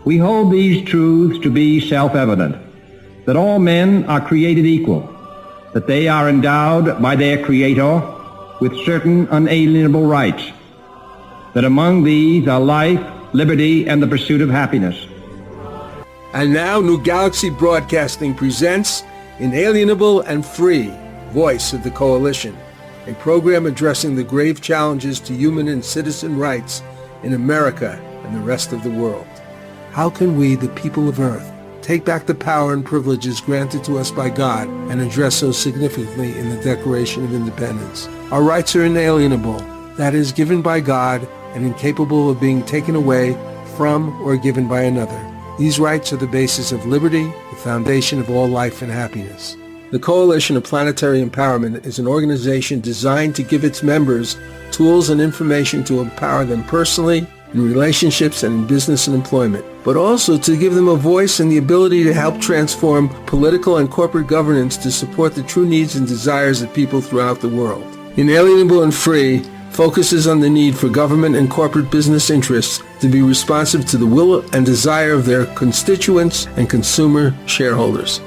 We hold these truths to be self-evident, that all men are created equal, that they are endowed by their Creator with certain unalienable rights, that among these are life, liberty, and the pursuit of happiness. And now New Galaxy Broadcasting presents Inalienable and Free, Voice of the Coalition, a program addressing the grave challenges to human and citizen rights in America and the rest of the world. How can we, the people of Earth, take back the power and privileges granted to us by God and addressed so significantly in the Declaration of Independence? Our rights are inalienable, that is, given by God and incapable of being taken away from or given by another. These rights are the basis of liberty, the foundation of all life and happiness. The Coalition of Planetary Empowerment is an organization designed to give its members tools and information to empower them personally, in relationships and in business and employment, but also to give them a voice and the ability to help transform political and corporate governance to support the true needs and desires of people throughout the world. Inalienable and Free focuses on the need for government and corporate business interests to be responsive to the will and desire of their constituents and consumer shareholders.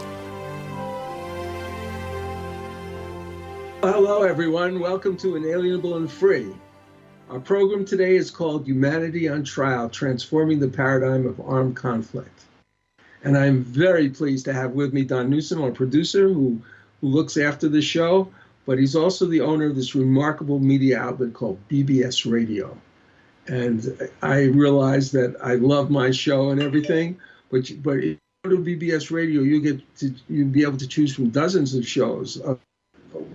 Hello, everyone. Welcome to Inalienable and Free. Our program today is called Humanity on Trial, Transforming the Paradigm of Armed Conflict. And I'm very pleased to have with me Don Newsom, our producer, who looks after the show, but he's also the owner of this remarkable media outlet called BBS Radio. And I realize that I love my show and everything, but if you go to BBS Radio, you'll be able to choose from dozens of shows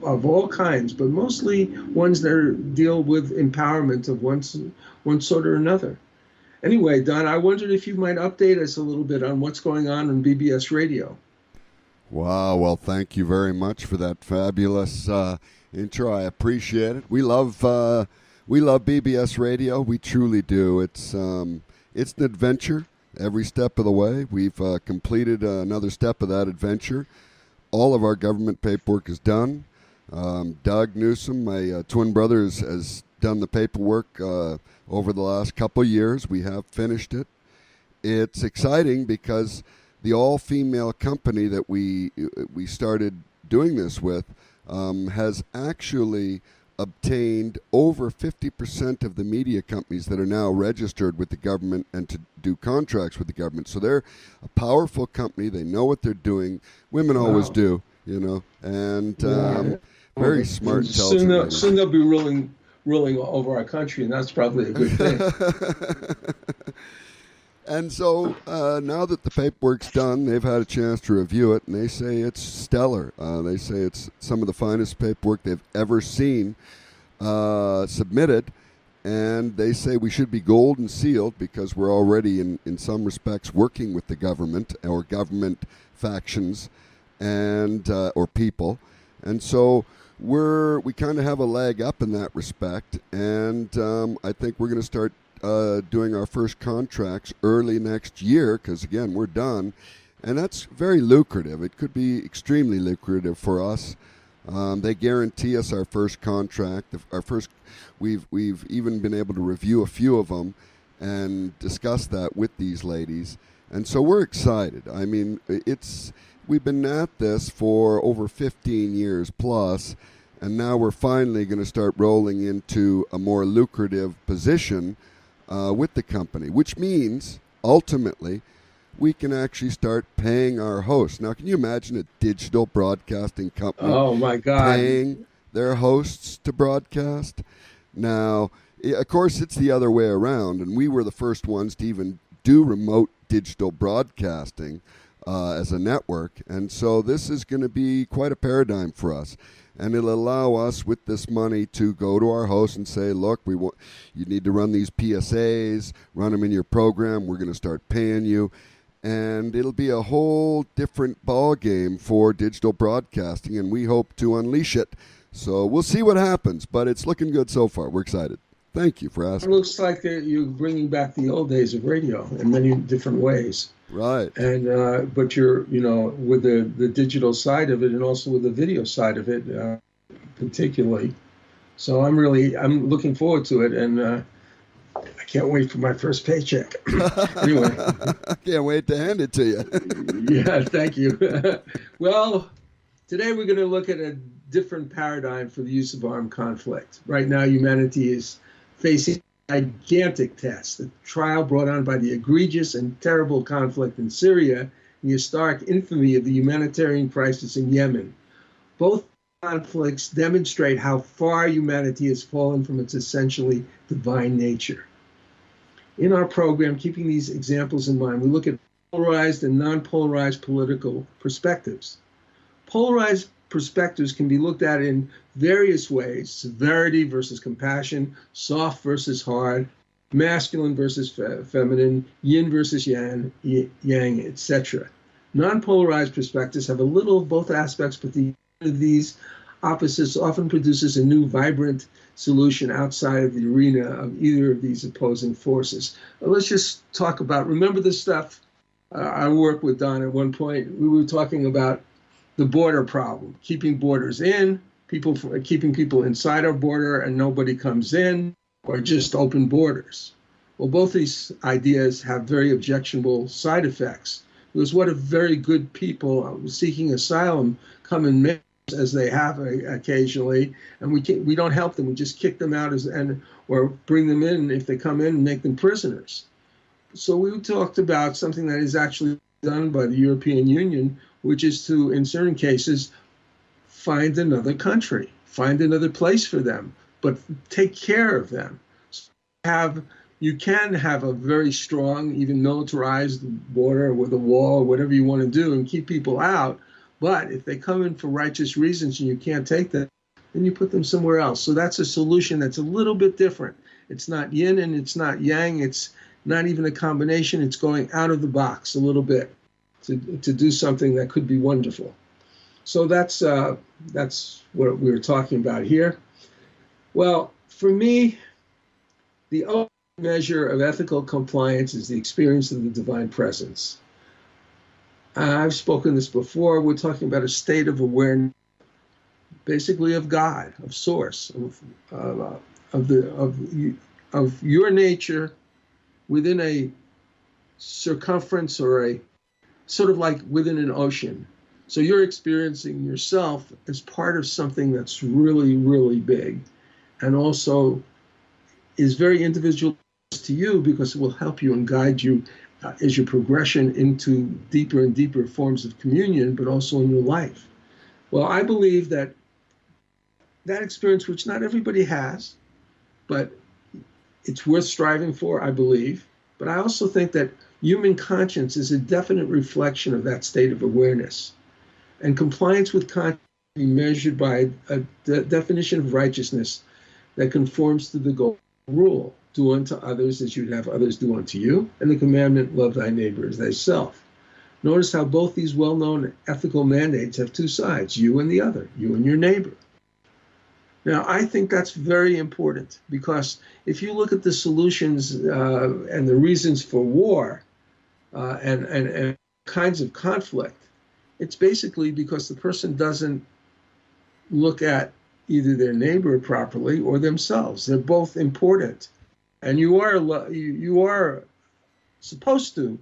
of all kinds, but mostly ones that deal with empowerment of one sort or another. Anyway, Don, I wondered if you might update us a little bit on what's going on BBS Radio. Wow, well, thank you very much for that fabulous intro. I appreciate it. We love BBS Radio. We truly do. It's an adventure every step of the way. We've completed another step of that adventure. All of our government paperwork is done. Doug Newsom, my twin brother, has done the paperwork over the last couple of years. We have finished it. It's exciting because the all-female company that we started doing this with has actually obtained over 50% of the media companies that are now registered with the government and to do contracts with the government. So they're a powerful company. They know what they're doing. Women always do, you know, and very smart, intelligent. Soon they'll be ruling over our country, and that's probably a good thing. And so now that the paperwork's done, they've had a chance to review it, and they say it's stellar. They say it's some of the finest paperwork they've ever seen submitted, and they say we should be gold and sealed because we're already, in some respects, working with the government or government factions and or people. And so we kind of have a leg up in that respect, and I think we're going to start doing our first contracts early next year because, again, we're done, and that's very lucrative. It could be extremely lucrative for us. They guarantee us our first contract. We've even been able to review a few of them and discuss that with these ladies, and so we're excited. I mean, we've been at this for over 15 years plus, and now we're finally going to start rolling into a more lucrative position with the company, which means ultimately we can actually start paying our hosts. Now, can you imagine a digital broadcasting company paying their hosts to broadcast? Now, of course, it's the other way around, and we were the first ones to even do remote digital broadcasting as a network, and so this is going to be quite a paradigm for us. And it'll allow us with this money to go to our hosts and say, look, you need to run these PSAs, run them in your program. We're going to start paying you. And it'll be a whole different ball game for digital broadcasting, and we hope to unleash it. So we'll see what happens, but it's looking good so far. We're excited. Thank you for asking. It looks like you're bringing back the old days of radio in many different ways. Right. And but you're, with the digital side of it and also with the video side of it, particularly. So I'm looking forward to it, and can't wait for my first paycheck. Anyway. I can't wait to hand it to you. Yeah, thank you. Well, today we're going to look at a different paradigm for the use of armed conflict. Right now, humanity is facing a gigantic test, a trial brought on by the egregious and terrible conflict in Syria and the historic infamy of the humanitarian crisis in Yemen. Both conflicts demonstrate how far humanity has fallen from its essentially divine nature. In our program, keeping these examples in mind, we look at polarized and non-polarized political perspectives. Polarized perspectives can be looked at in various ways: severity versus compassion, soft versus hard, masculine versus feminine, yin versus yang, etc. Non-polarized perspectives have a little of both aspects, but the of these opposites often produces a new, vibrant solution outside of the arena of either of these opposing forces. Let's just talk about, remember the stuff I worked with Don at one point. We were talking about the border problem, keeping borders in, keeping people inside our border and nobody comes in, or just open borders. Well, both these ideas have very objectionable side effects. Because what if very good people seeking asylum come and make, as they have occasionally, and we don't help them, we just kick them out or bring them in if they come in and make them prisoners. So we talked about something that is actually done by the European Union, which is to, in certain cases, find another country, find another place for them, but take care of them. So you can have a very strong, even militarized border with a wall, or whatever you want to do, and keep people out. But if they come in for righteous reasons and you can't take them, then you put them somewhere else. So that's a solution that's a little bit different. It's not yin and it's not yang. It's not even a combination. It's going out of the box a little bit to do something that could be wonderful. So that's what we were talking about here. Well, for me, the ultimate measure of ethical compliance is the experience of the divine presence. I've spoken this before. We're talking about a state of awareness, basically of God, of Source, of your nature within a circumference, or a sort of like within an ocean. So you're experiencing yourself as part of something that's really, really big, and also is very individual to you, because it will help you and guide you as your progression into deeper and deeper forms of communion, but also in your life. Well, I believe that experience, which not everybody has, but it's worth striving for, I believe. But I also think that human conscience is a definite reflection of that state of awareness. And compliance with conscience can be measured by a definition of righteousness that conforms to the golden rule: do unto others as you'd have others do unto you, and the commandment, love thy neighbor as thyself. Notice how both these well-known ethical mandates have two sides: you and the other, you and your neighbor. Now, I think that's very important, because if you look at the solutions and the reasons for war and kinds of conflict, it's basically because the person doesn't look at either their neighbor properly or themselves. They're both important. And you are supposed to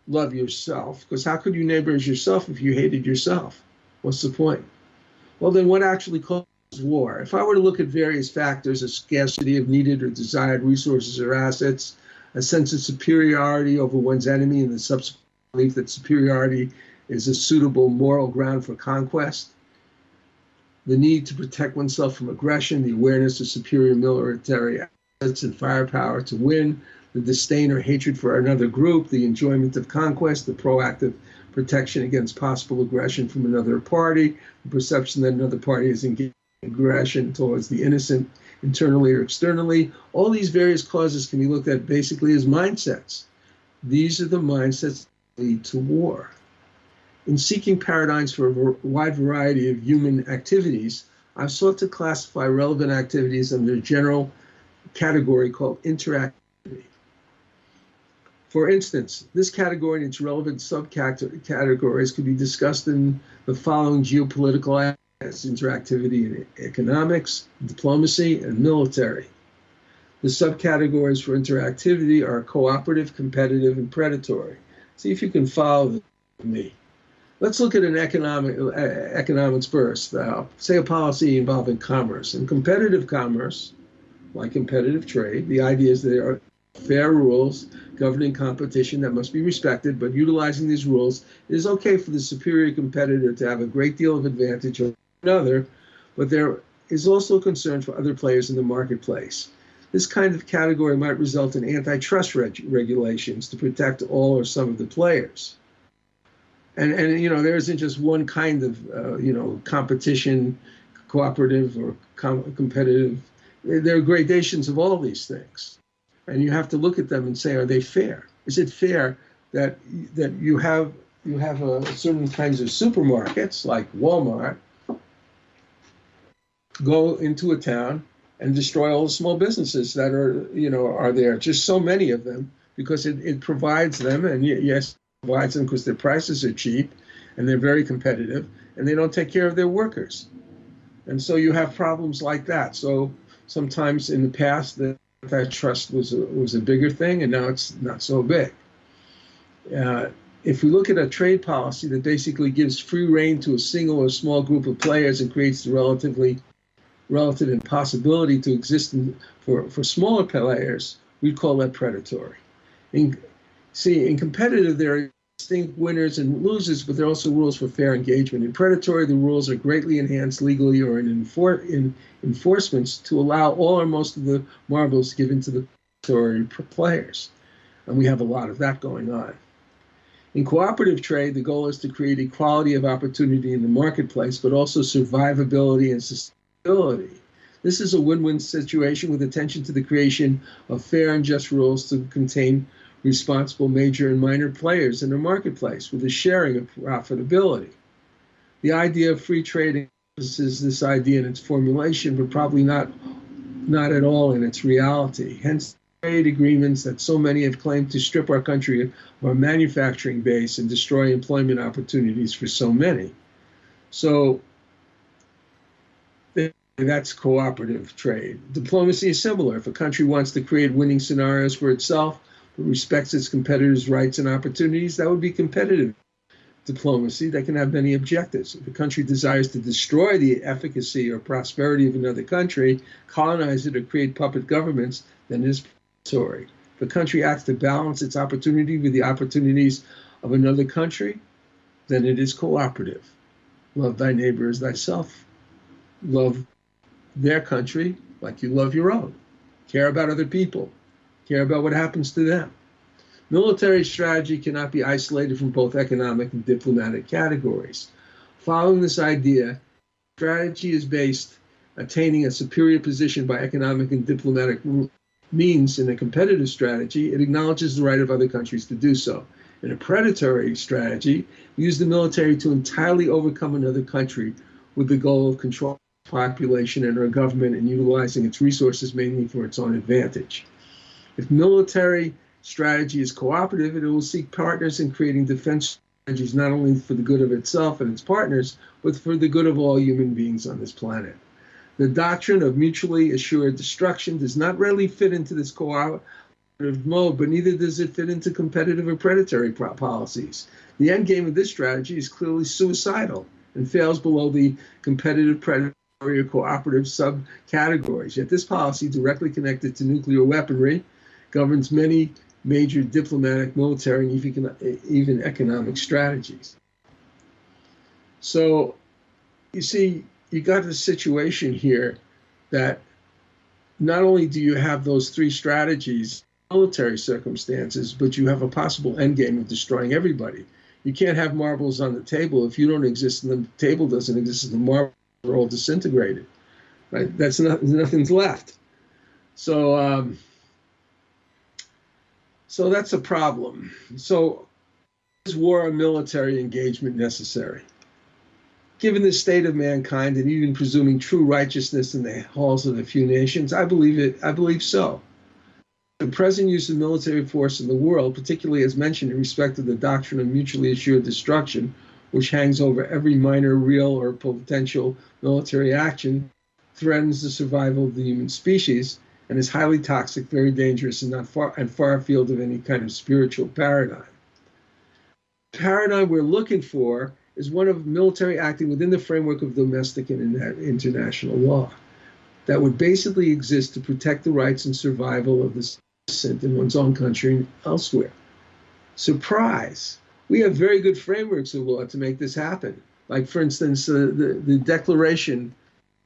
love yourself, because how could you neighbor as yourself if you hated yourself? What's the point? Well, then what actually causes war? If I were to look at various factors, a scarcity of needed or desired resources or assets, a sense of superiority over one's enemy, and the subsequent belief that superiority is a suitable moral ground for conquest, the need to protect oneself from aggression, the awareness of superior military assets and firepower to win, the disdain or hatred for another group, the enjoyment of conquest, the proactive protection against possible aggression from another party, the perception that another party is engaged in aggression towards the innocent, internally or externally. All these various causes can be looked at basically as mindsets. These are the mindsets that lead to war. In seeking paradigms for a wide variety of human activities, I've sought to classify relevant activities under a general category called interactivity. For instance, this category and its relevant subcategories could be discussed in the following geopolitical areas: interactivity in economics, diplomacy, and military. The subcategories for interactivity are cooperative, competitive, and predatory. See if you can follow me. Let's look at an economics first. Say a policy involving commerce. In competitive commerce, like competitive trade, the idea is there are fair rules governing competition that must be respected, but utilizing these rules, it is okay for the superior competitor to have a great deal of advantage over another, but there is also concern for other players in the marketplace. This kind of category might result in antitrust regulations to protect all or some of the players. And there isn't just one kind of, competition, cooperative or competitive. There are gradations of all these things. And you have to look at them and say, are they fair? Is it fair that you have certain kinds of supermarkets like Walmart go into a town and destroy all the small businesses that are there, just so many of them, because it provides them, and yes, it provides them because their prices are cheap and they're very competitive, and they don't take care of their workers. And so you have problems like that. So sometimes in the past, the antitrust was a bigger thing, and now it's not so big. If we look at a trade policy that basically gives free rein to a single or small group of players and creates the relative impossibility to exist for smaller players, we'd call that predatory. In competitive, there are distinct winners and losers, but there are also rules for fair engagement. In predatory, the rules are greatly enhanced legally or in enforcements to allow all or most of the marbles given to the predatory players. And we have a lot of that going on. In cooperative trade, the goal is to create equality of opportunity in the marketplace, but also survivability and sustainability. This is a win-win situation with attention to the creation of fair and just rules to contain responsible major and minor players in the marketplace with a sharing of profitability. The idea of free trade encompasses this idea in its formulation, but probably not at all in its reality. Hence, trade agreements that so many have claimed to strip our country of our manufacturing base and destroy employment opportunities for so many. So that's cooperative trade. Diplomacy is similar. If a country wants to create winning scenarios for itself, but respects its competitors' rights and opportunities, that would be competitive diplomacy that can have many objectives. If a country desires to destroy the efficacy or prosperity of another country, colonize it, or create puppet governments, then it is predatory. If a country acts to balance its opportunity with the opportunities of another country, then it is cooperative. Love thy neighbor as thyself. Love their country like you love your own. Care about other people. Care about what happens to them. Military strategy cannot be isolated from both economic and diplomatic categories. Following this idea, strategy is based attaining a superior position by economic and diplomatic means. In a competitive strategy, it acknowledges the right of other countries to do so. In a predatory strategy, we use the military to entirely overcome another country with the goal of controlling its population and our government and utilizing its resources mainly for its own advantage. If military strategy is cooperative, it will seek partners in creating defense strategies not only for the good of itself and its partners, but for the good of all human beings on this planet. The doctrine of mutually assured destruction does not readily fit into this cooperative mode, but neither does it fit into competitive or predatory policies. The end game of this strategy is clearly suicidal and fails below the competitive, predatory, or cooperative subcategories. Yet this policy, directly connected to nuclear weaponry, governs many major diplomatic, military, and even economic strategies. So, you see, you got a situation here that not only do you have those three strategies, military circumstances, but you have a possible endgame of destroying everybody. You can't have marbles on the table if you don't exist and the table doesn't exist and the marbles are all disintegrated. Right? Nothing's left. So that's a problem. So is war or military engagement necessary? Given the state of mankind and even presuming true righteousness in the halls of the few nations, I believe so. The present use of military force in the world, particularly as mentioned in respect of the doctrine of mutually assured destruction, which hangs over every minor, real, or potential military action, threatens the survival of the human species, and is highly toxic, very dangerous, and far afield of any kind of spiritual paradigm. The paradigm we're looking for is one of military acting within the framework of domestic and international law that would basically exist to protect the rights and survival of the citizen in one's own country and elsewhere. Surprise! We have very good frameworks of law to make this happen. Like, for instance, the declaration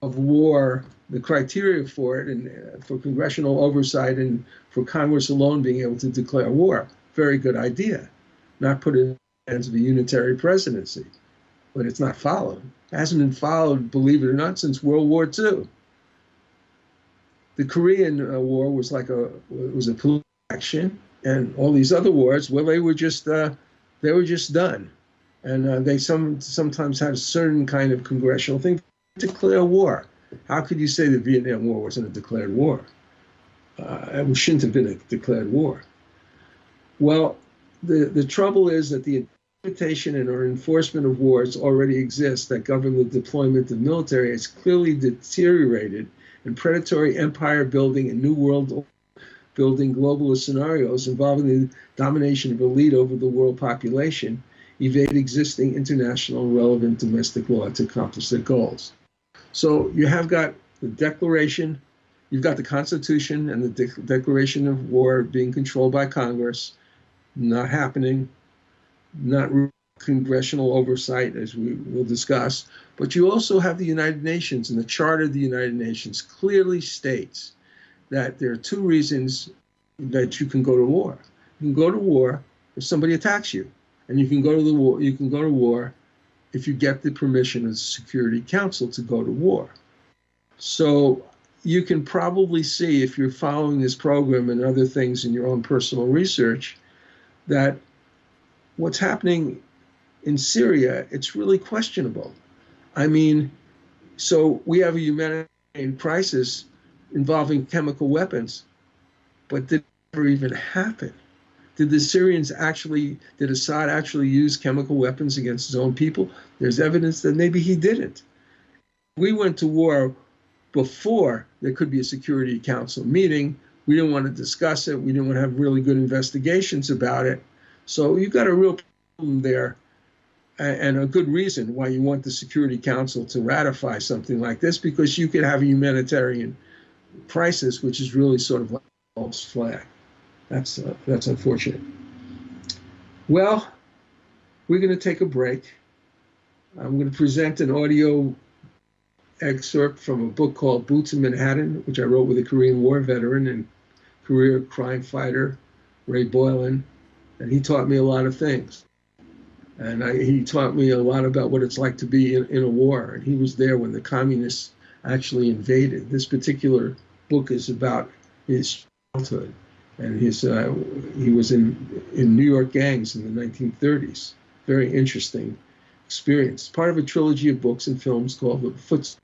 of war, the criteria for it, and for congressional oversight and for Congress alone being able to declare war. Very good idea. Not put in the hands of a unitary presidency. But it's not followed. It hasn't been followed, believe it or not, since World War II. The Korean War was was a political action, and all these other wars, well, they were just done, and they sometimes had a certain kind of congressional thing to declare war. How could you say the Vietnam War wasn't a declared war? It shouldn't have been a declared war. Well, the trouble is that the interpretation and or enforcement of wars already exists that govern the deployment of military has clearly deteriorated, and predatory empire building and new world building globalist scenarios involving the domination of elite over the world population evade existing international relevant domestic law to accomplish their goals. So you have got the declaration, you've got the Constitution and the declaration of war being controlled by Congress, not happening, not congressional oversight, as we will discuss, but you also have the United Nations, and the Charter of the United Nations clearly states that there are two reasons that you can go to war. You can go to war if somebody attacks you, and you can go to war if you get the permission of the Security Council to go to war. So you can probably see, if you're following this program and other things in your own personal research, that what's happening in Syria, it's really questionable. I mean, so we have a humanitarian crisis involving chemical weapons, but did it ever even happen? Did Assad actually use chemical weapons against his own people? There's evidence that maybe he didn't. We went to war before there could be a Security Council meeting. We didn't want to discuss it. We didn't want to have really good investigations about it. So you've got a real problem there, and a good reason why you want the Security Council to ratify something like this, because you could have a humanitarian crisis, which is really sort of like a false flag. That's unfortunate. Well, we're going to take a break. I'm going to present an audio excerpt from a book called Boots in Manhattan, which I wrote with a Korean War veteran and career crime fighter, Ray Boylan, and he taught me a lot of things. And he taught me a lot about what it's like to be in a war, and he was there when the communists actually invaded. This particular book is about his childhood, and he was in New York gangs in the 1930s. Very interesting experience. Part of a trilogy of books and films called The Footstep.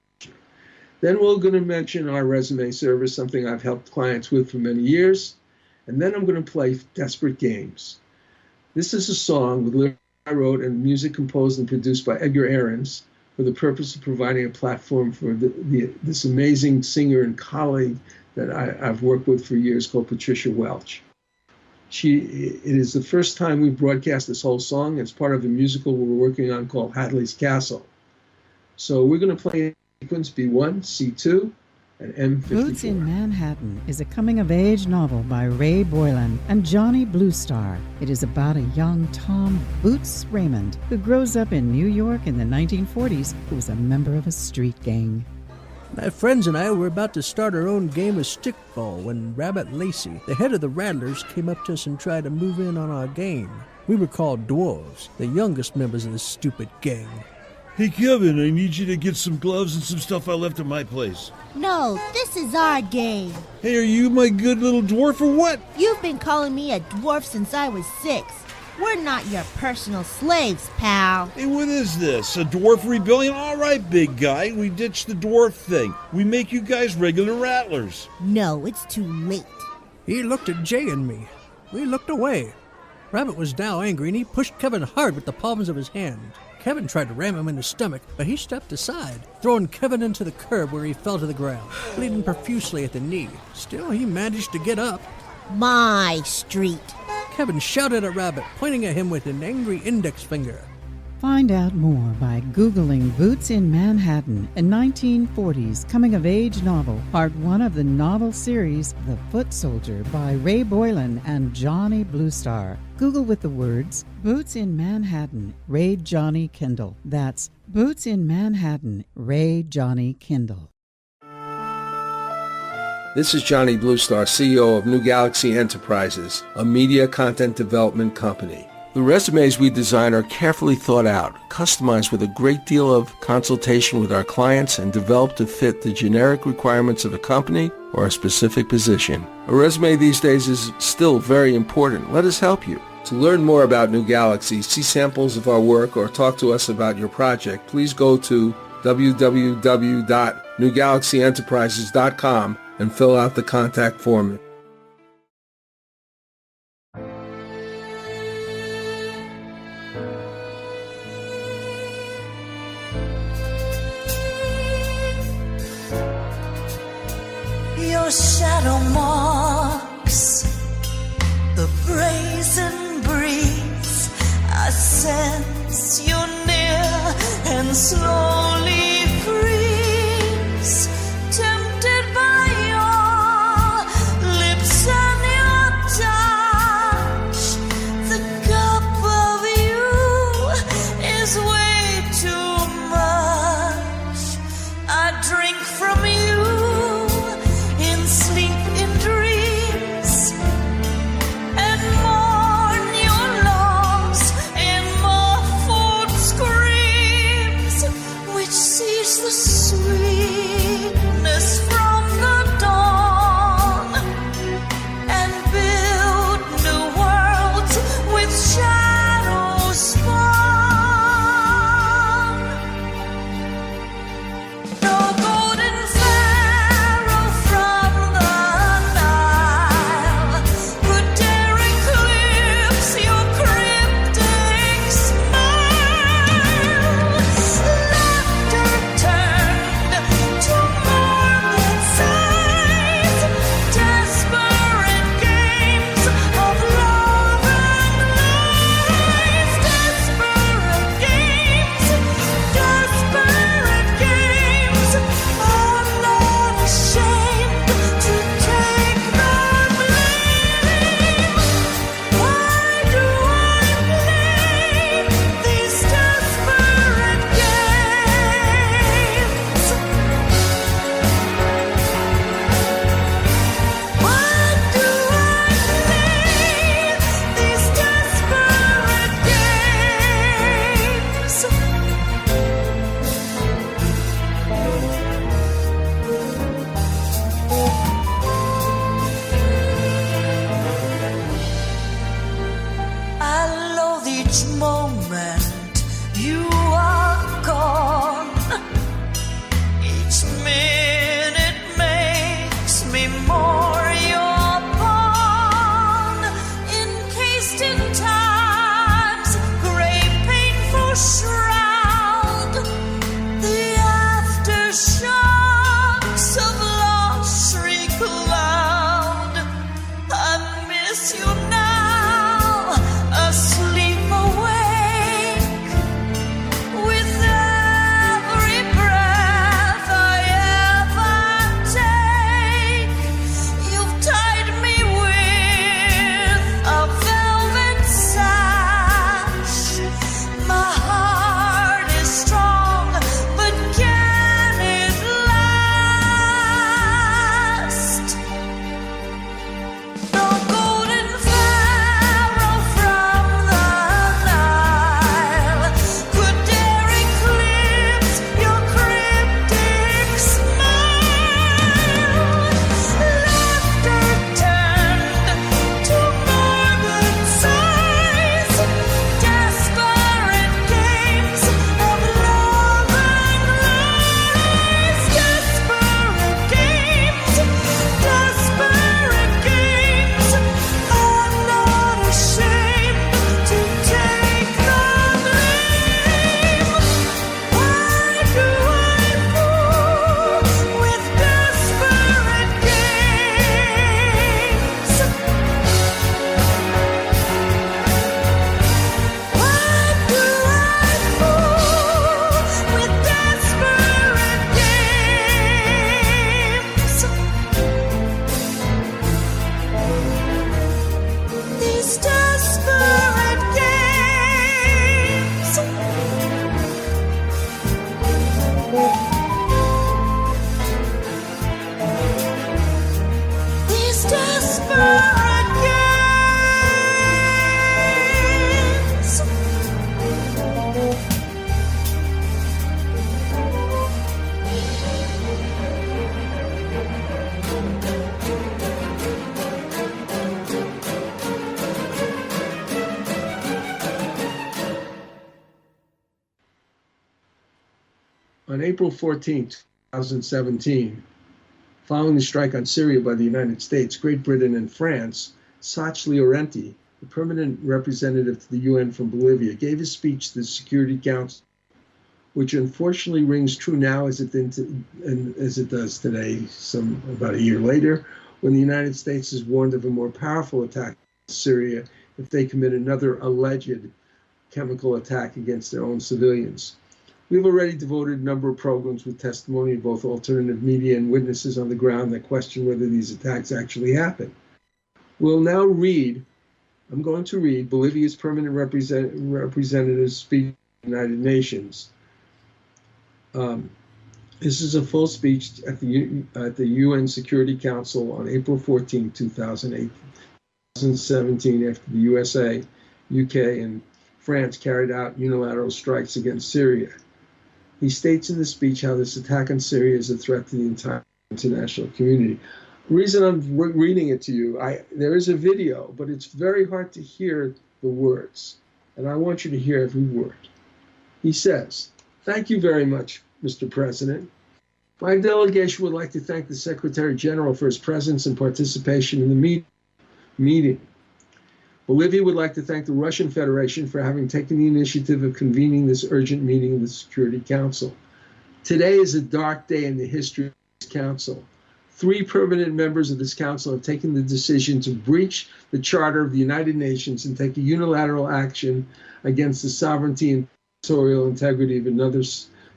Then we're going to mention our resume service, something I've helped clients with for many years. And then I'm going to play Desperate Games. This is a song with lyrics I wrote and music composed and produced by Edgar Ahrens for the purpose of providing a platform for this amazing singer and colleague that I've worked with for years called Patricia Welch. It is the first time we've broadcast this whole song. It's part of a musical we're working on called Hadley's Castle. So we're going to play sequence B1, C2, and M54. Boots in Manhattan is a coming-of-age novel by Ray Boylan and Johnny Bluestar. It is about a young Tom Boots Raymond who grows up in New York in the 1940s, who was a member of a street gang. My friends and I were about to start our own game of stickball when Rabbit Lacey, the head of the Rattlers, came up to us and tried to move in on our game. We were called dwarves, the youngest members of this stupid gang. Hey, Kevin, I need you to get some gloves and some stuff I left at my place. No, this is our game. Hey, are you my good little dwarf or what? You've been calling me a dwarf since I was 6. We're not your personal slaves, pal. Hey, what is this? A dwarf rebellion? All right, big guy, we ditched the dwarf thing. We make you guys regular rattlers. No, it's too late. He looked at Jay and me. We looked away. Rabbit was now angry, and he pushed Kevin hard with the palms of his hand. Kevin tried to ram him in the stomach, but he stepped aside, throwing Kevin into the curb where he fell to the ground, bleeding profusely at the knee. Still, he managed to get up. My street. Kevin shouted at Rabbit, pointing at him with an angry index finger. Find out more by Googling Boots in Manhattan, a 1940s coming-of-age novel, part 1 of the novel series The Foot Soldier by Ray Boylan and Johnny Bluestar. Google with the words Boots in Manhattan, Ray Johnny Kindle. That's Boots in Manhattan, Ray Johnny Kindle. This is Johnny Bluestar, CEO of New Galaxy Enterprises, a media content development company. The resumes we design are carefully thought out, customized with a great deal of consultation with our clients, and developed to fit the generic requirements of a company or a specific position. A resume these days is still very important. Let us help you. To learn more about New Galaxy, see samples of our work, or talk to us about your project, please go to www.newgalaxyenterprises.com and fill out the contact form. Your shadow marks the brazen breeze. I sense you're near and slowly freeze, tempted by your lips and your touch. The cup of you is way too much. I drink from you in sleep, in dreams, and mourn your loss in muffled screams, which sees the sweetness from the dawn and build new worlds with shadows spawn. No golden pharaoh from the Nile could dare eclipse your cryptic smile. Laughter turned to morbid sighs, desperate games of love and lies. Desperate games, I'm not ashamed to take the blame. Why do I play these desperate games? Why do I play these desperate games? I loathe each moment you are gone. Each minute makes me more your pawn, encased in time's gray painful shroud. The aftershocks of loss shriek loud. I miss you now, asleep awake, with every breath I ever take. On April 14, 2017, following the strike on Syria by the United States, Great Britain, and France, Sach Llorente, the permanent representative to the UN from Bolivia, gave a speech to the Security Council, which unfortunately rings true now as it does today, about a year later, when the United States is warned of a more powerful attack on Syria if they commit another alleged chemical attack against their own civilians. We've already devoted a number of programs with testimony of both alternative media and witnesses on the ground that question whether these attacks actually happen. We'll now I'm going to read Bolivia's permanent representative's speech to the United Nations. This is a full speech at the UN Security Council on April 14, 2017, after the USA, UK, and France carried out unilateral strikes against Syria. He states in the speech how this attack on Syria is a threat to the entire international community. The reason I'm reading it to you, there is a video, but it's very hard to hear the words, and I want you to hear every word. He says, "Thank you very much, Mr. President. My delegation would like to thank the Secretary General for his presence and participation in the meeting. Bolivia would like to thank the Russian Federation for having taken the initiative of convening this urgent meeting of the Security Council. Today is a dark day in the history of this council. 3 permanent members of this council have taken the decision to breach the Charter of the United Nations and take a unilateral action against the sovereignty and territorial integrity of another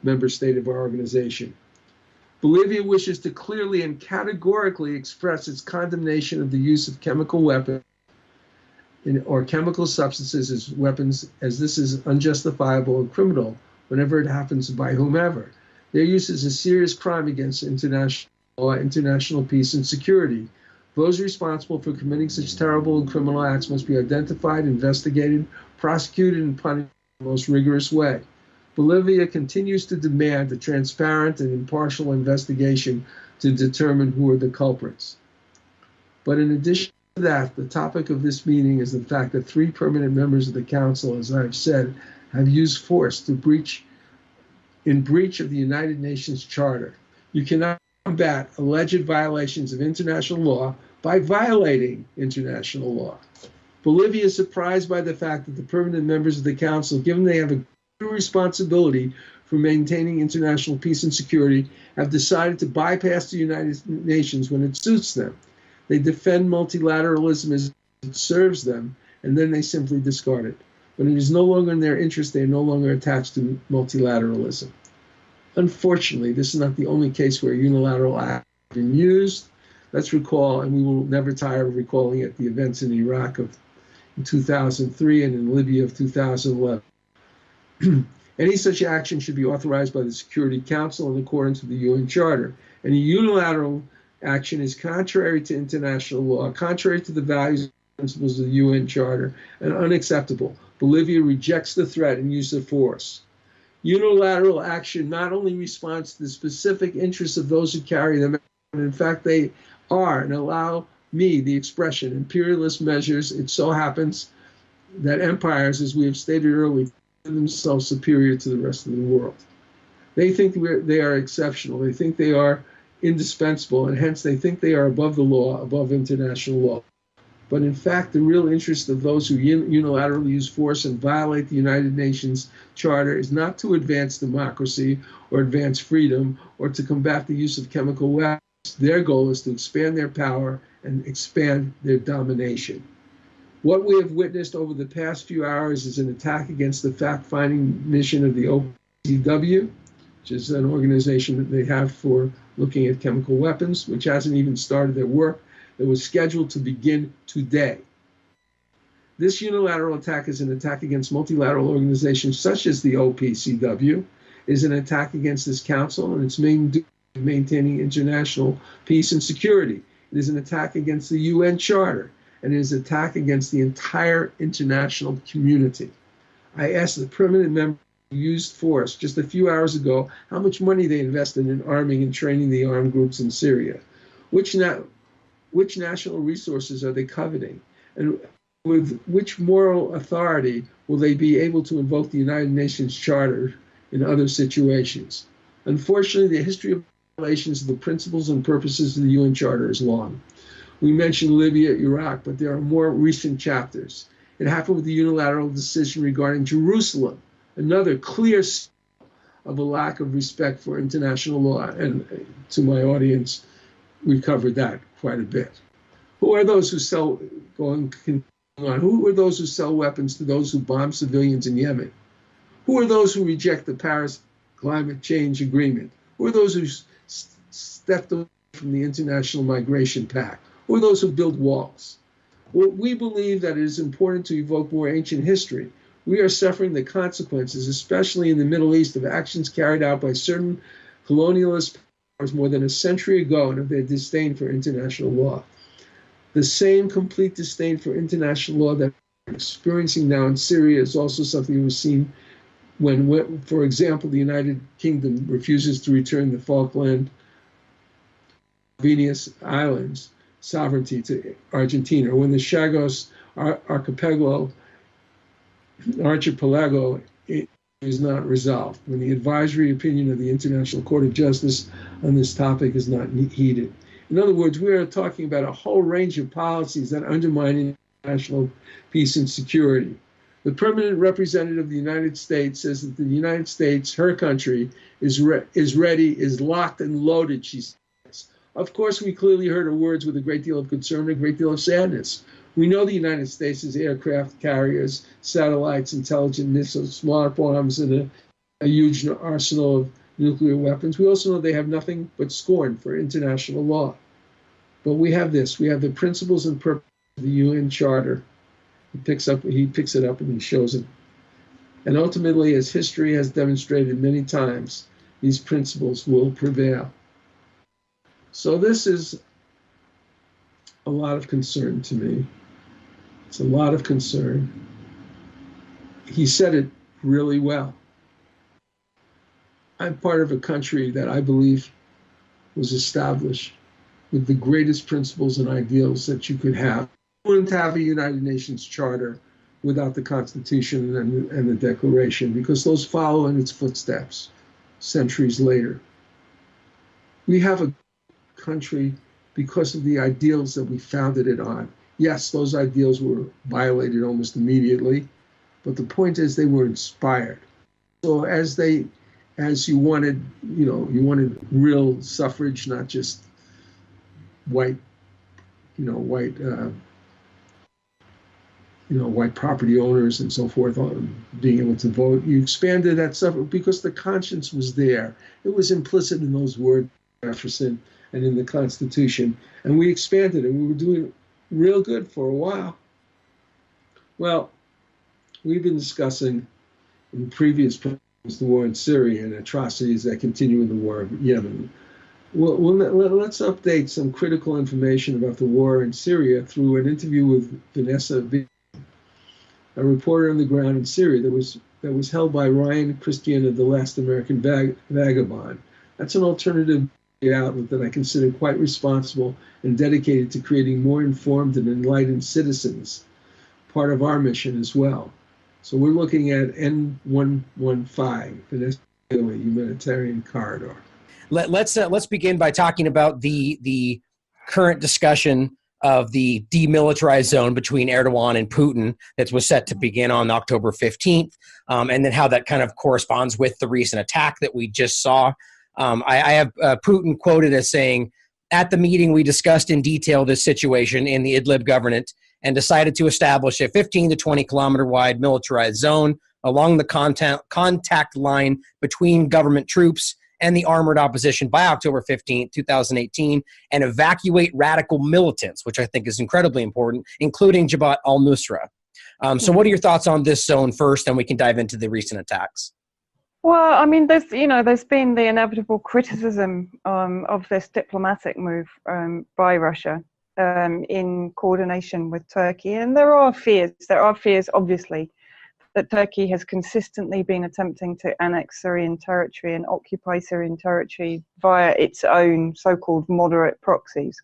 member state of our organization. Bolivia wishes to clearly and categorically express its condemnation of the use of chemical weapons or chemical substances as weapons, as this is unjustifiable and criminal whenever it happens by whomever. Their use is a serious crime against international law, international peace and security. Those responsible for committing such terrible and criminal acts must be identified, investigated, prosecuted, and punished in the most rigorous way. Bolivia continues to demand a transparent and impartial investigation to determine who are the culprits." But in addition to that, the topic of this meeting is the fact that 3 permanent members of the Council, as I've said, have used force in breach of the United Nations Charter. You cannot combat alleged violations of international law by violating international law. Bolivia is surprised by the fact that the permanent members of the Council, given they have a responsibility for maintaining international peace and security, have decided to bypass the United Nations when it suits them. They defend multilateralism as it serves them, and then they simply discard it. When it is no longer in their interest, they are no longer attached to multilateralism. Unfortunately, this is not the only case where unilateral acts have been used. Let's recall, and we will never tire of recalling it, the events in Iraq of 2003 and in Libya of 2011. Any such action should be authorized by the Security Council in accordance with the UN Charter. Any unilateral action is contrary to international law, contrary to the values and principles of the UN Charter, and unacceptable. Bolivia rejects the threat and use of force. Unilateral action not only responds to the specific interests of those who carry them out, but in fact they are, and allow me the expression, imperialist measures. It so happens that empires, as we have stated earlier, themselves superior to the rest of the world. They think they are exceptional. They think they are indispensable, and hence they think they are above the law, above international law. But in fact, the real interest of those who unilaterally use force and violate the United Nations Charter is not to advance democracy or advance freedom or to combat the use of chemical weapons. Their goal is to expand their power and expand their domination. What we have witnessed over the past few hours is an attack against the fact-finding mission of the OPCW, which is an organization that they have for looking at chemical weapons, which hasn't even started their work. It was scheduled to begin today. This unilateral attack is an attack against multilateral organizations such as the OPCW, is an attack against this council and its main duty of maintaining international peace and security. It is an attack against the UN Charter, and it is an attack against the entire international community. I asked the permanent member who used force just a few hours ago how much money they invested in arming and training the armed groups in Syria. Which national resources are they coveting? And with which moral authority will they be able to invoke the United Nations Charter in other situations? Unfortunately, the history of violations of the principles and purposes of the UN Charter is long. We mentioned Libya, Iraq, but there are more recent chapters. It happened with the unilateral decision regarding Jerusalem, another clear sign of a lack of respect for international law. And to my audience, we covered that quite a bit. Who are those who sell, who are those who sell weapons to those who bomb civilians in Yemen? Who are those who reject the Paris Climate Change Agreement? Who are those who stepped away from the International Migration Pact? Who are those who build walls? Well, we believe that it is important to evoke more ancient history. We are suffering the consequences, especially in the Middle East, of actions carried out by certain colonialist powers more than a century ago and of their disdain for international law. The same complete disdain for international law that we're experiencing now in Syria is also something that was seen when, for example, the United Kingdom refuses to return the Falkland Venus Islands sovereignty to Argentina, or when the Chagos archipelago is not resolved, when the advisory opinion of the International Court of Justice on this topic is not heeded. In other words, we are talking about a whole range of policies that undermine international peace and security. The permanent representative of the United States says that the United States, her country, is ready, is locked and loaded, she says. Of course, we clearly heard her words with a great deal of concern and a great deal of sadness. We know the United States has aircraft carriers, satellites, intelligent missiles, smart bombs, and a huge arsenal of nuclear weapons. We also know they have nothing but scorn for international law. But we have this. We have the principles and purpose of the UN Charter. He picks it up and he shows it. And ultimately, as history has demonstrated many times, these principles will prevail. So this is a lot of concern to me. It's a lot of concern. He said it really well. I'm part of a country that I believe was established with the greatest principles and ideals that you could have. You wouldn't have a United Nations Charter without the Constitution and the Declaration, because those follow in its footsteps centuries later. We have a country because of the ideals that we founded it on. Yes, those ideals were violated almost immediately, but the point is they were inspired. So as you wanted real suffrage, not just white property owners and so forth being able to vote. You expanded that suffrage because the conscience was there. It was implicit in those words, Jefferson, and in the Constitution, and we expanded it. We were doing real good for a while. Well, we've been discussing in previous programs the war in Syria and atrocities that continue in the war in Yemen. Well, let's update some critical information about the war in Syria through an interview with Vanessa V, a reporter on the ground in Syria that was held by Ryan Christian of The Last American Vagabond. That's an alternative outlet that I consider quite responsible and dedicated to creating more informed and enlightened citizens, part of our mission as well. So we're looking at N115, the humanitarian corridor. Let's begin by talking about the current discussion of the demilitarized zone between Erdogan and Putin that was set to begin on October 15th, and then how that kind of corresponds with the recent attack that we just saw. I have Putin quoted as saying, "At the meeting, we discussed in detail this situation in the Idlib governorate and decided to establish a 15 to 20 kilometer wide militarized zone along the contact line between government troops and the armored opposition by October 15, 2018, and evacuate radical militants," which I think is incredibly important, including Jabhat al-Nusra. So what are your thoughts on this zone first, and we can dive into the recent attacks? Well, I mean, there's been the inevitable criticism of this diplomatic move by Russia in coordination with Turkey, and there are fears. There are fears, obviously, that Turkey has consistently been attempting to annex Syrian territory and occupy Syrian territory via its own so-called moderate proxies.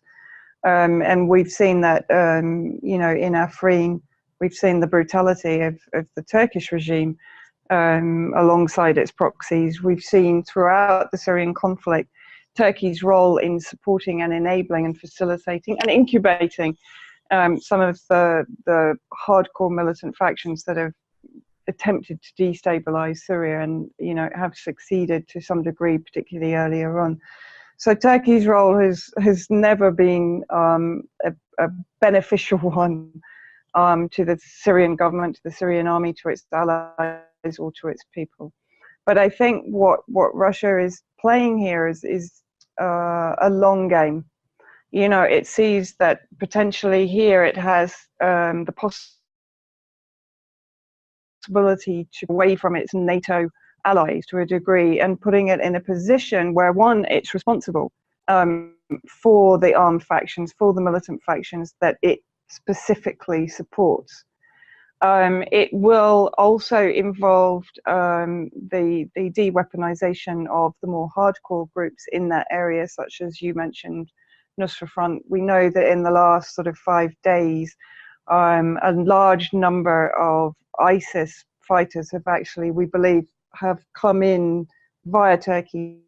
And we've seen that, in Afrin, we've seen the brutality of the Turkish regime alongside its proxies. We've seen throughout the Syrian conflict Turkey's role in supporting and enabling and facilitating and incubating some of the hardcore militant factions that have attempted to destabilize Syria and, have succeeded to some degree, particularly earlier on. So Turkey's role has never been a beneficial one to the Syrian government, to the Syrian army, to its allies, or to its people. But I think what Russia is playing here is a long game. It sees that potentially here it has the possibility to away from its NATO allies to a degree, and putting it in a position where, one, it's responsible for the armed factions, for the militant factions that it specifically supports. It will also involve the de-weaponization of the more hardcore groups in that area, such as you mentioned, Nusra Front. We know that in the last sort of 5 days, a large number of ISIS fighters have actually, we believe, have come in via Turkey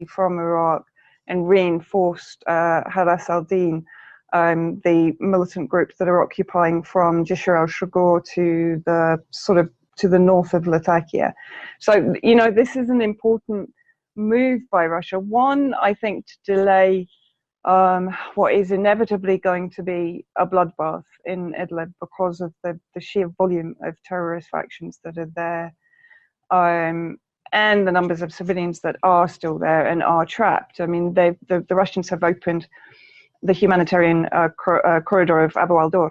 from Iraq and reinforced Haras al-Din, the militant groups that are occupying from Jisr al-Shugur to the north of Latakia. So, this is an important move by Russia. One, I think, to delay what is inevitably going to be a bloodbath in Idlib because of the sheer volume of terrorist factions that are there, and the numbers of civilians that are still there and are trapped. I mean, the Russians have opened the humanitarian corridor of Abu al-Dur,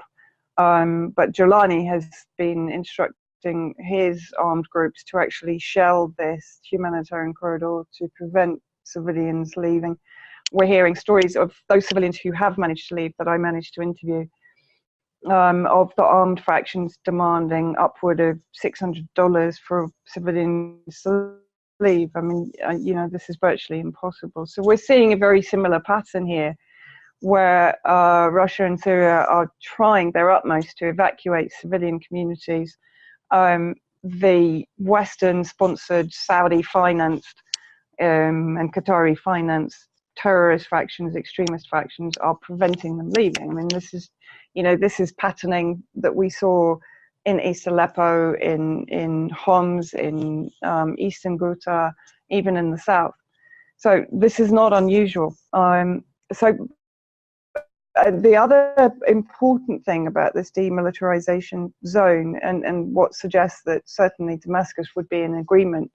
but Jolani has been instructing his armed groups to actually shell this humanitarian corridor to prevent civilians leaving. We're hearing stories of those civilians who have managed to leave that I managed to interview, of the armed factions demanding upward of $600 for civilians to leave. I mean, this is virtually impossible. So we're seeing a very similar pattern here, where Russia and Syria are trying their utmost to evacuate civilian communities. The Western-sponsored, Saudi-financed, and Qatari-financed terrorist factions, extremist factions, are preventing them leaving. I mean, this is patterning that we saw in East Aleppo, in Homs, in Eastern Ghouta, even in the south. So this is not unusual. The other important thing about this demilitarization zone, and what suggests that certainly Damascus would be in agreement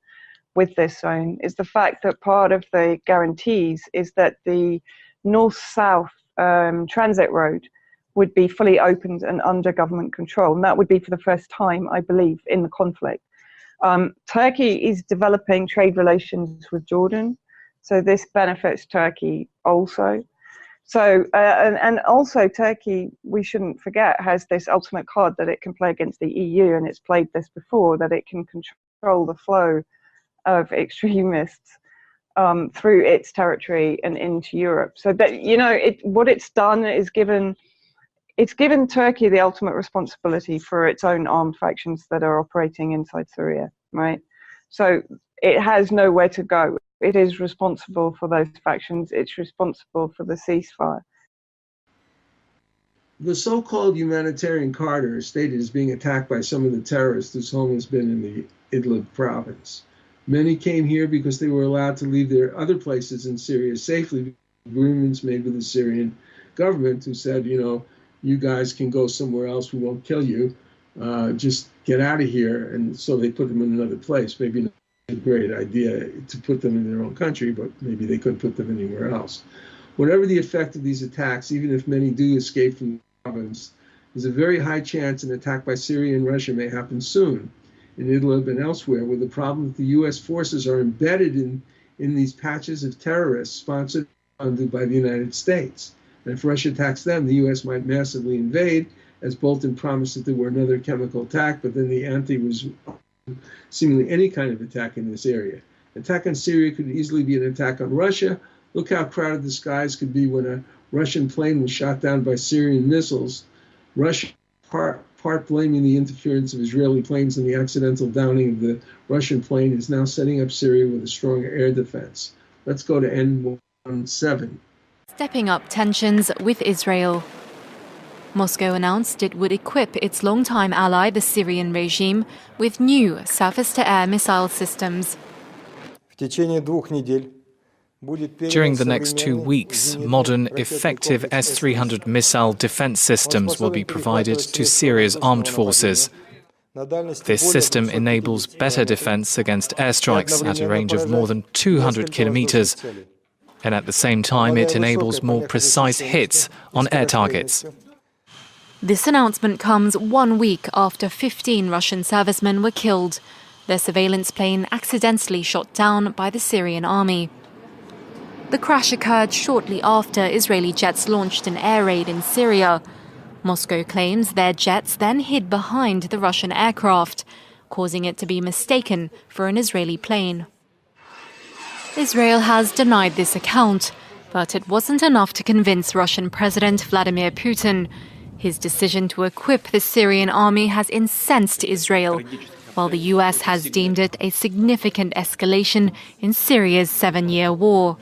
with this zone, is the fact that part of the guarantees is that the north-south transit road would be fully opened and under government control. And that would be for the first time, I believe, in the conflict. Turkey is developing trade relations with Jordan, so this benefits Turkey also. So, and also Turkey, we shouldn't forget, has this ultimate card that it can play against the EU, and it's played this before, that it can control the flow of extremists through its territory and into Europe. So that, what it's done is given Turkey the ultimate responsibility for its own armed factions that are operating inside Syria, right? So it has nowhere to go. It is responsible for those factions. It's responsible for the ceasefire. The so-called humanitarian corridor is stated as being attacked by some of the terrorists whose home has been in the Idlib province. Many came here because they were allowed to leave their other places in Syria safely. Agreements made with the Syrian government, who said, you guys can go somewhere else. We won't kill you. Just get out of here. And so they put them in another place. Maybe not a great idea to put them in their own country, but maybe they could put them anywhere else. Whatever the effect of these attacks, even if many do escape from the province, there's a very high chance an attack by Syria and Russia may happen soon. in Idlib and elsewhere, with the problem that the U.S. forces are embedded in these patches of terrorists sponsored and funded by the United States. And if Russia attacks them, the U.S. might massively invade, as Bolton promised that there were another chemical attack, but then the ante was seemingly any kind of attack in this area. An attack on Syria could easily be an attack on Russia. Look how crowded the skies could be when a Russian plane was shot down by Syrian missiles. Russia, part blaming the interference of Israeli planes in the accidental downing of the Russian plane, is now setting up Syria with a strong air defense. Let's go to N17. Stepping up tensions with Israel. Moscow announced it would equip its longtime ally, the Syrian regime, with new surface-to-air missile systems. During the next 2 weeks, modern, effective S-300 missile defense systems will be provided to Syria's armed forces. This system enables better defense against airstrikes at a range of more than 200 kilometers, and at the same time it enables more precise hits on air targets. This announcement comes 1 week after 15 Russian servicemen were killed, their surveillance plane accidentally shot down by the Syrian army. The crash occurred shortly after Israeli jets launched an air raid in Syria. Moscow claims their jets then hid behind the Russian aircraft, causing it to be mistaken for an Israeli plane. Israel has denied this account, but it wasn't enough to convince Russian President Vladimir Putin. His decision to equip the Syrian army has incensed Israel, while the US has deemed it a significant escalation in Syria's 7-year war.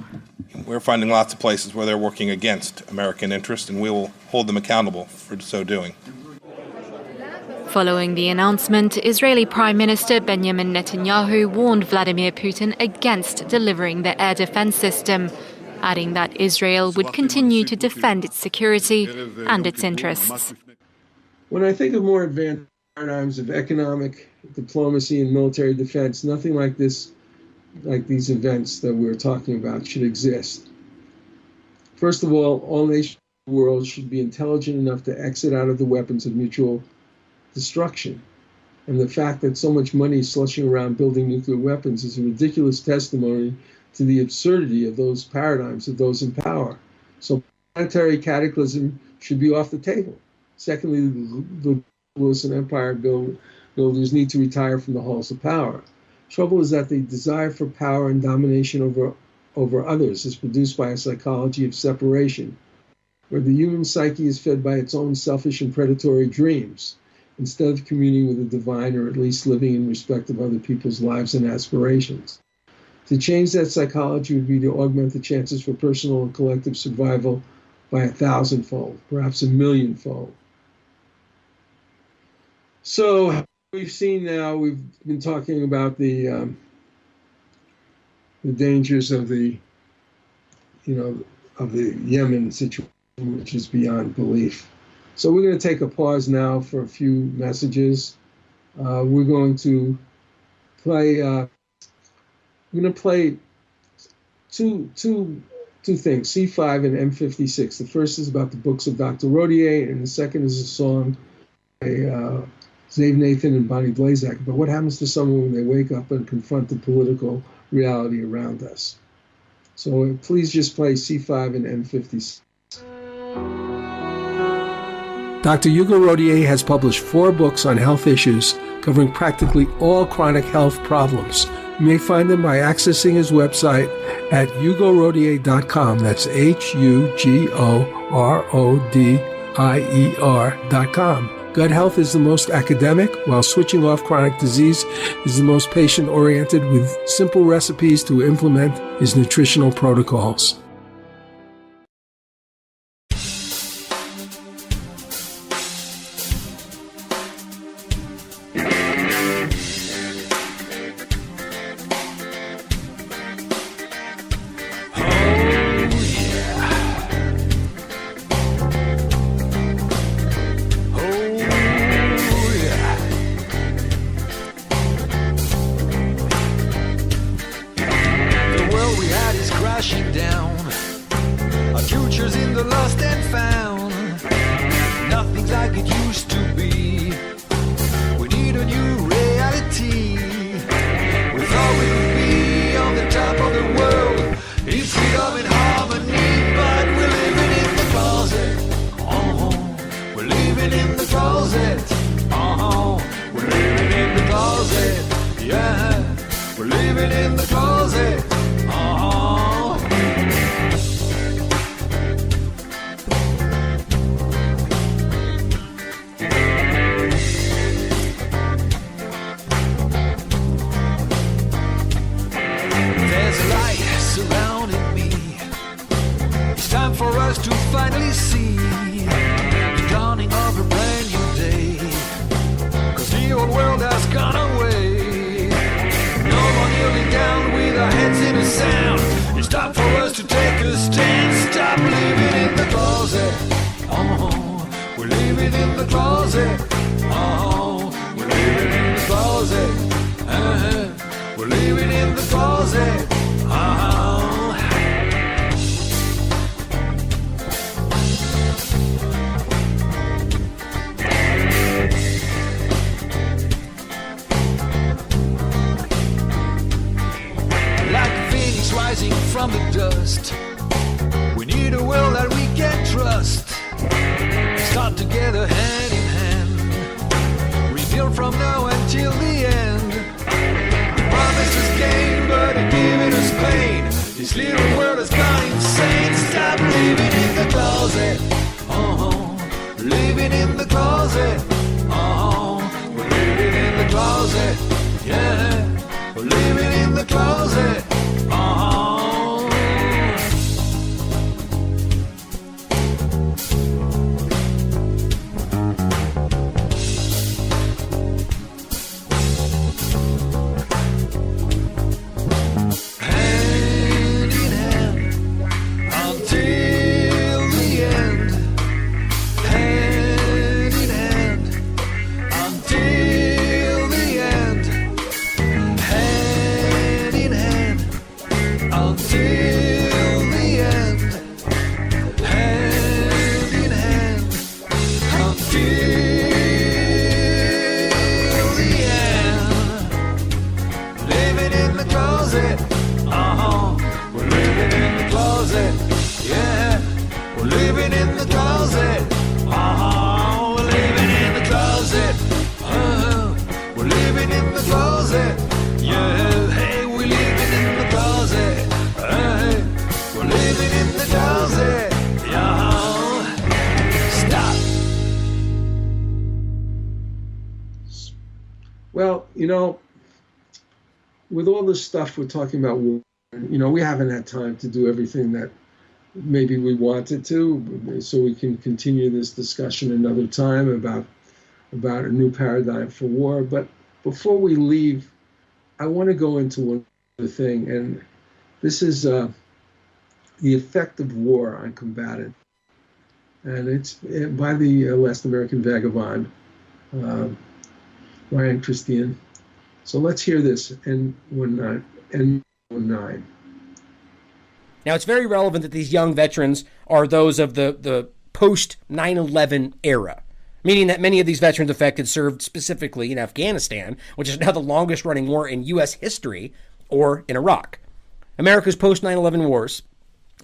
We're finding lots of places where they're working against American interests, and we will hold them accountable for so doing. Following the announcement, Israeli Prime Minister Benjamin Netanyahu warned Vladimir Putin against delivering the air defense system, adding that Israel would continue to defend its security and its interests. When I think of more advanced paradigms of economic diplomacy and military defense, nothing like this, like these events that we're talking about, should exist. First of all nations in the world should be intelligent enough to exit out of the weapons of mutual destruction. And the fact that so much money is slushing around building nuclear weapons is a ridiculous testimony to the absurdity of those paradigms of those in power. So planetary cataclysm should be off the table. Secondly, the globalists and empire builders need to retire from the halls of power. Trouble is that the desire for power and domination over others is produced by a psychology of separation, where the human psyche is fed by its own selfish and predatory dreams, instead of communing with the divine, or at least living in respect of other people's lives and aspirations. To change that psychology would be to augment the chances for personal and collective survival by 1,000-fold, perhaps 1,000,000-fold. So we've seen now, we've been talking about the dangers of the Yemen situation, which is beyond belief. So we're going to take a pause now for a few messages. We're going to play. I'm going to play two things, C5 and M56. The first is about the books of Dr. Rodier, and the second is a song by Zave Nathan and Bonnie Blazak about what happens to someone when they wake up and confront the political reality around us. So please just play C5 and M56. Dr. Hugo Rodier has published 4 books on health issues covering practically all chronic health problems. You may find them by accessing his website at hugorodier.com. That's HUGORODIER.com. Gut health is the most academic, while switching off chronic disease is the most patient-oriented, with simple recipes to implement his nutritional protocols. Down finally see the dawning of a brand new day. 'Cause the old world has gone away. No more kneeling down with our heads in the sand. It's time for us to take a stand. Stop living in the closet. Oh, we're living in the closet. Oh, we're living in the closet. We're living in the closet. Oh. Like a phoenix rising from the dust, we need a world that we can trust. Start together hand in hand, rebuild from now until the end. Promise us gain, but it's giving us pain. This little world has gone insane. Stop living in the closet. Oh, living in the closet. Oh, we're living in the closet. Yeah, we're living in the closet. Oh. Well, you know, with all this stuff we're talking about war, you know, we haven't had time to do everything that maybe we wanted to, so we can continue this discussion another time about a new paradigm for war. But before we leave, I want to go into one other thing, and this is the effect of war on combatants. And it's by the last American vagabond, Ryan Christian. So let's hear this, N19. Now, it's very relevant that these young veterans are those of the post 9/11 era, meaning that many of these veterans affected served specifically in Afghanistan, which is now the longest running war in U.S. history, or in Iraq. America's post 9/11 wars,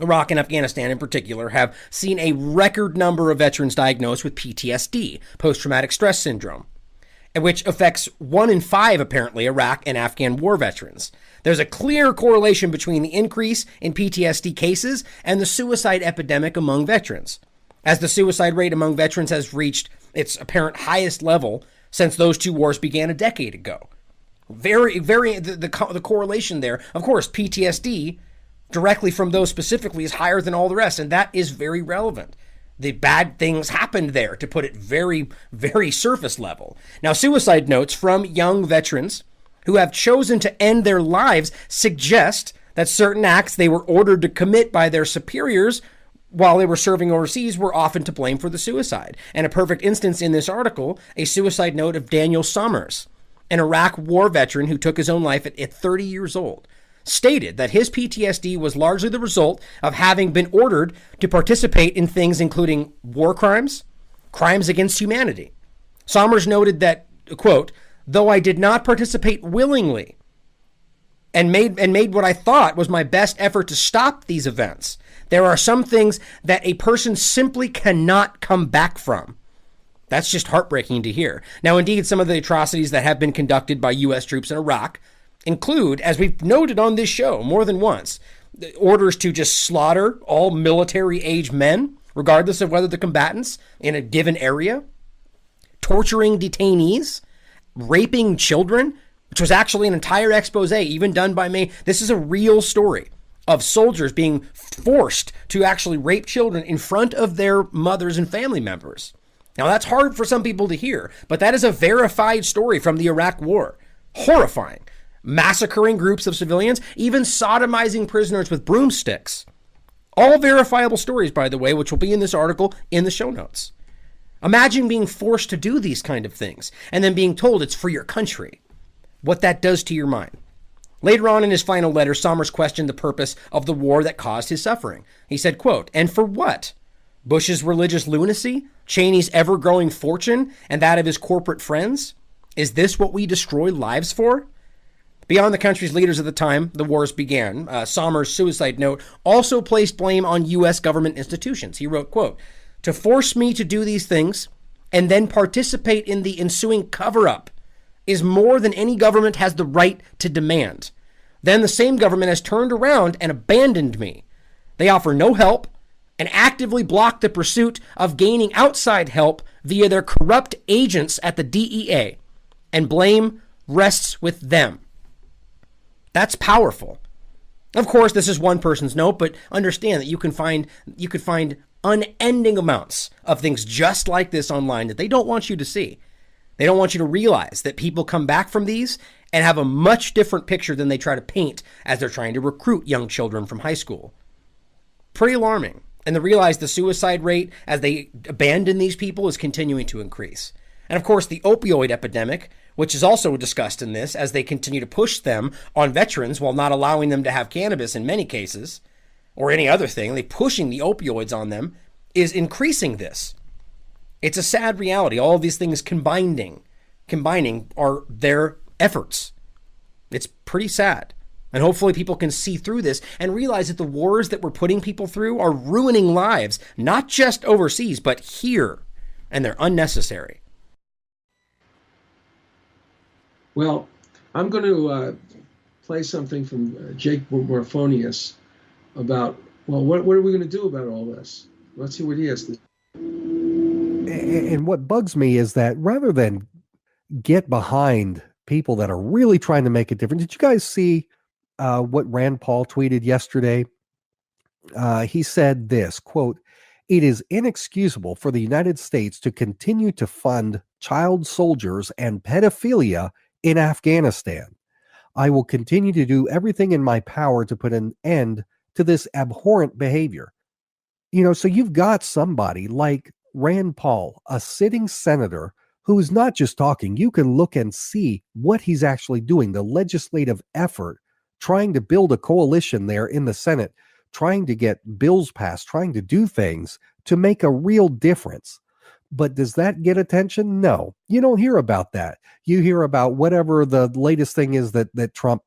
Iraq and Afghanistan in particular, have seen a record number of veterans diagnosed with PTSD, post-traumatic stress syndrome, which affects 1 in 5, apparently, Iraq and Afghan war veterans. There's a clear correlation between the increase in PTSD cases and the suicide epidemic among veterans, as the suicide rate among veterans has reached its apparent highest level since those two wars began a decade ago. The correlation there, of course, PTSD directly from those specifically is higher than all the rest, and that is very relevant. The bad things happened there, to put it very, very surface level. Now, suicide notes from young veterans who have chosen to end their lives suggest that certain acts they were ordered to commit by their superiors while they were serving overseas were often to blame for the suicide. And a perfect instance in this article, a suicide note of Daniel Summers, an Iraq war veteran who took his own life at 30 years old, stated that his PTSD was largely the result of having been ordered to participate in things including war crimes, crimes against humanity. Sommers noted that, quote, though I did not participate willingly and made what I thought was my best effort to stop these events, there are some things that a person simply cannot come back from. That's just heartbreaking to hear. Now, indeed, some of the atrocities that have been conducted by U.S. troops in Iraq include, as we've noted on this show more than once, orders to just slaughter all military-age men, regardless of whether the combatants in a given area, torturing detainees, raping children, which was actually an entire expose even done by me. This is a real story of soldiers being forced to actually rape children in front of their mothers and family members. Now, that's hard for some people to hear, but that is a verified story from the Iraq War. Horrifying. Massacring groups of civilians, even sodomizing prisoners with broomsticks. All verifiable stories, by the way, which will be in this article in the show notes. Imagine being forced to do these kind of things and then being told it's for your country. What that does to your mind. Later on in his final letter, Sommers questioned the purpose of the war that caused his suffering. He said, quote, "And for what? Bush's religious lunacy? Cheney's ever-growing fortune? And that of his corporate friends? Is this what we destroy lives for?" Beyond the country's leaders at the time the wars began, Sommers' suicide note also placed blame on U.S. government institutions. He wrote, quote, "To force me to do these things and then participate in the ensuing cover-up is more than any government has the right to demand. Then the same government has turned around and abandoned me. They offer no help and actively block the pursuit of gaining outside help via their corrupt agents at the DEA, and blame rests with them." That's powerful. Of course, this is one person's note, but understand that you could find unending amounts of things just like this online that they don't want you to see. They don't want you to realize that people come back from these and have a much different picture than they try to paint as they're trying to recruit young children from high school. Pretty alarming. And to realize the suicide rate as they abandon these people is continuing to increase. And of course, the opioid epidemic, which is also discussed in this as they continue to push them on veterans while not allowing them to have cannabis in many cases, or any other thing, they're pushing the opioids on them, is increasing this. It's a sad reality. All of these things combining are their efforts. It's pretty sad. And hopefully people can see through this and realize that the wars that we're putting people through are ruining lives, not just overseas, but here. And they're unnecessary. Well, I'm going to play something from Jake Morphonius about, well, what are we going to do about all this? Let's see what he has to say. And what bugs me is that rather than get behind people that are really trying to make a difference, did you guys see what Rand Paul tweeted yesterday? He said this, quote, "It is inexcusable for the United States to continue to fund child soldiers and pedophilia in Afghanistan. I will continue to do everything in my power to put an end to this abhorrent behavior." You know, so you've got somebody like Rand Paul, a sitting senator who is not just talking. You can look and see what he's actually doing, the legislative effort, trying to build a coalition there in the Senate, trying to get bills passed, trying to do things to make a real difference. But does that get attention? No, you don't hear about that. You hear about whatever the latest thing is that Trump,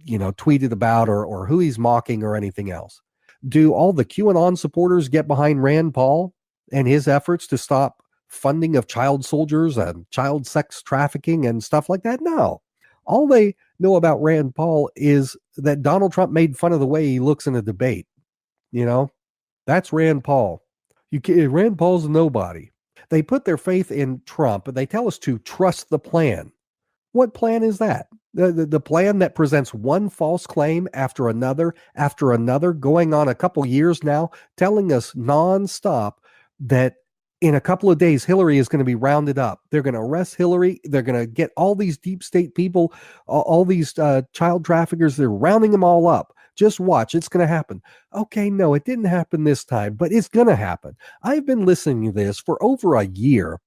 tweeted about or who he's mocking or anything else. Do all the QAnon supporters get behind Rand Paul and his efforts to stop funding of child soldiers and child sex trafficking and stuff like that? No. All they know about Rand Paul is that Donald Trump made fun of the way he looks in a debate. That's Rand Paul. Rand Paul's a nobody. They put their faith in Trump, and they tell us to trust the plan. What plan is that? The plan that presents one false claim after another, going on a couple years now, telling us nonstop that in a couple of days, Hillary is going to be rounded up. They're going to arrest Hillary. They're going to get all these deep state people, all these child traffickers. They're rounding them all up. Just watch. It's going to happen. Okay, no, it didn't happen this time, but it's going to happen. I've been listening to this for over a year,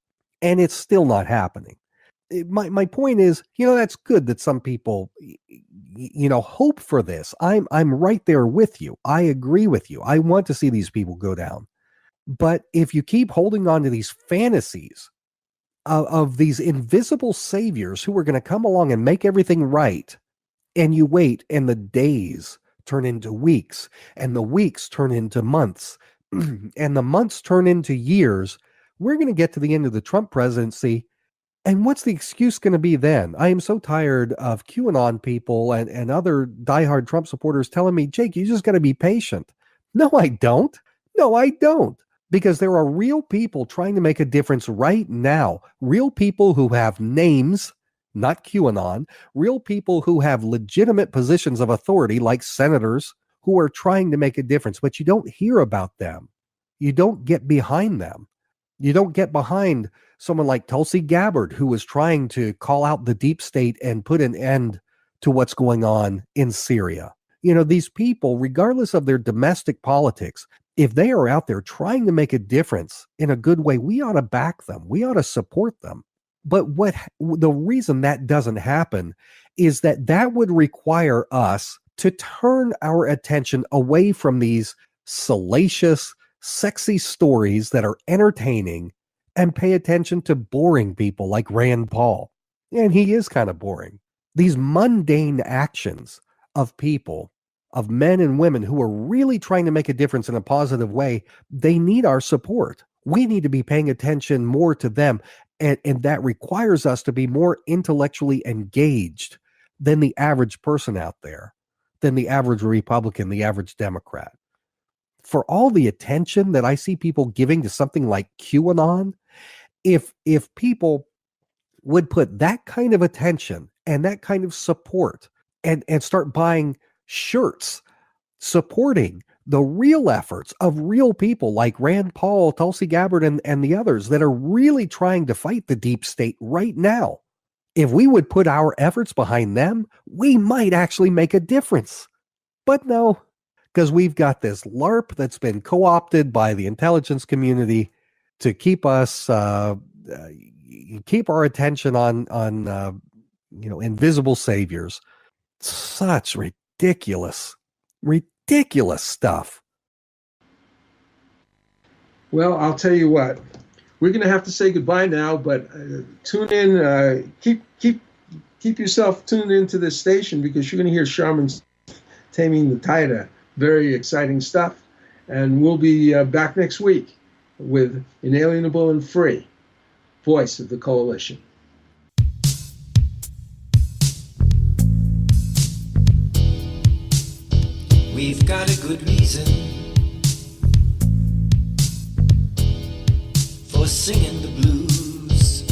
and it's still not happening. My point is, that's good that some people, hope for this. I'm right there with you. I agree with you. I want to see these people go down. But if you keep holding on to these fantasies of these invisible saviors who are going to come along and make everything right, and you wait, and the days turn into weeks, and the weeks turn into months, and the months turn into years, we're going to get to the end of the Trump presidency. And what's the excuse going to be then? I am so tired of QAnon people and other diehard Trump supporters telling me, Jake, you just got to be patient. No, I don't. Because there are real people trying to make a difference right now. Real people who have names, not QAnon. Real people who have legitimate positions of authority, like senators, who are trying to make a difference, but you don't hear about them. You don't get behind them. You don't get behind someone like Tulsi Gabbard, who was trying to call out the deep state and put an end to what's going on in Syria. You know, these people, regardless of their domestic politics, if they are out there trying to make a difference in a good way, we ought to back them. We ought to support them. But the reason that doesn't happen is that would require us to turn our attention away from these salacious, sexy stories that are entertaining and pay attention to boring people like Rand Paul. And he is kind of boring. These mundane actions of people, of men and women who are really trying to make a difference in a positive way, they need our support. We need to be paying attention more to them. And that requires us to be more intellectually engaged than the average person out there, than the average Republican, the average Democrat. For all the attention that I see people giving to something like QAnon, if people would put that kind of attention and that kind of support and start buying shirts supporting the real efforts of real people like Rand Paul, Tulsi Gabbard, and the others that are really trying to fight the deep state right now, if we would put our efforts behind them, we might actually make a difference. But no, because we've got this LARP that's been co-opted by the intelligence community to keep us, keep our attention on invisible saviors. Such ridiculous stuff. Well, I'll tell you what, we're going to have to say goodbye now, but tune in, keep yourself tuned into this station, because you're going to hear Sharman's Taming the Tiger. Very exciting stuff. And we'll be back next week with Inalienable and Free, Voice of the Coalition. We've got a good reason for singing the blues.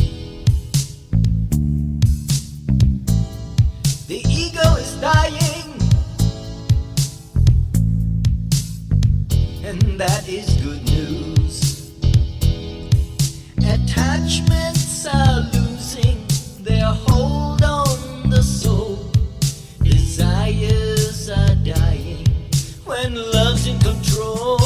The ego is dying, and that is good news. Attachments are losing their hold on the soul. Desires are dying when love's in control.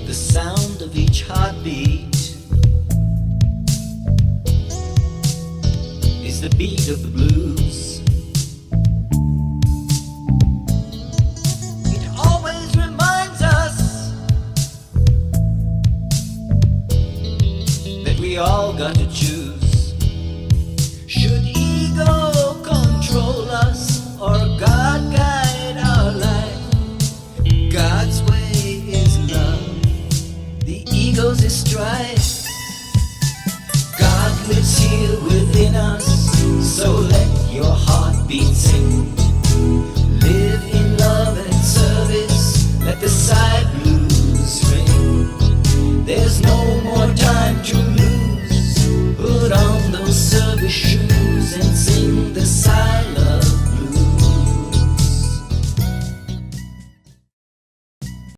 The sound of each heartbeat is the beat of the blues. It always reminds us that we all got to choose. Should ego control us or God guide our life? God's way is love, the ego's is strife. God lives here within us, so let your heartbeat sing.